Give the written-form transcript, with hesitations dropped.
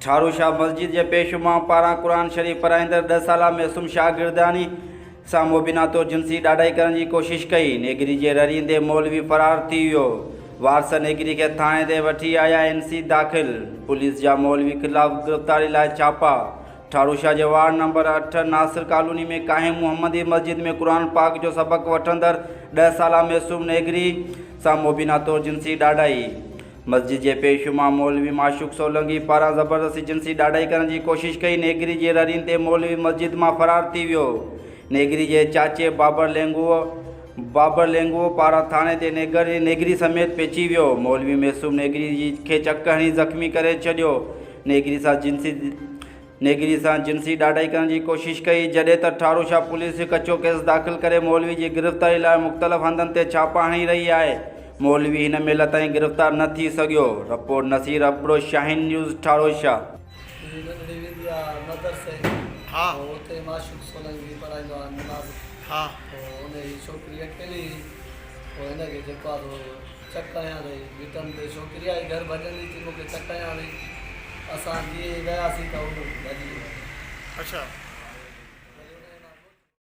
ठारू शाह मस्जिद के पेशुमा पारा कुरान शरीफ़ पढ़ाईंदड़ 10 साला मासूम शागिर्दानी सां मुबीना तौर जिनसी ॾाढाई करण की कोशिश कई। नेगरी के ररींदे मौलवी फरार थी वियो। वारस नेगरी के थाने ते वठी आया NC दाख़िल। पुलिस जा मौलवी खिलाफ़ गिरफ़्तारी लाइ छापा। ठारू शाह के वार्ड नंबर 8 नासिर कॉलोनी में काहिम मुहम्मदी मस्जिद में कुरान पाक जो सबक वठंदड़ 10 साला मासूम नेगरी सां मुबीना तौर जिनसी ॾाढाई। मस्जिद के पेशुमा मौलवी माशूक सोलंगी पारा ज़बरदस्ती जिनसी ॾाढाई करण की कोशिश कई। नेगरी के ररींदे मौलवी मस्जिद में फरार थी वियो। नेगरी के चाचे बाबर लेंगुओ पारा थाने ते नेगरी समेत पेची वियो। मौलवी मासूम नेगरी के चक हणी ज़ख्मी करे छॾियो। नेगरी सां जिनसी ॾाढाई करण की कोशिश कई जॾहिं त ठारू शाह पुलिस कचो केस दाख़िल करे मौलवी की गिरफ़्तारी लाइ मुख़्तलिफ़ हंधनि ते छापा हणी रही है। मौलवी हिन महिल ताईं गिरफ़्तार न थी सघियो। रिपोर्ट नसीर अब्रो, शाहीन न्यूज़, ठारू शाह। हाँ उते माशूक सोलंगी पढ़ाईंदो आहे नमाज़। हाँ उन जी छोकिरी अकेली पोइ हिनखे जेको आहे चक हयां अथई भिटनि ते। छोकिरी आई घर भॼंदी थी, मूंखे चक हयां अथई। असां जीअं वियासीं त उहो भॼी वियो। अच्छा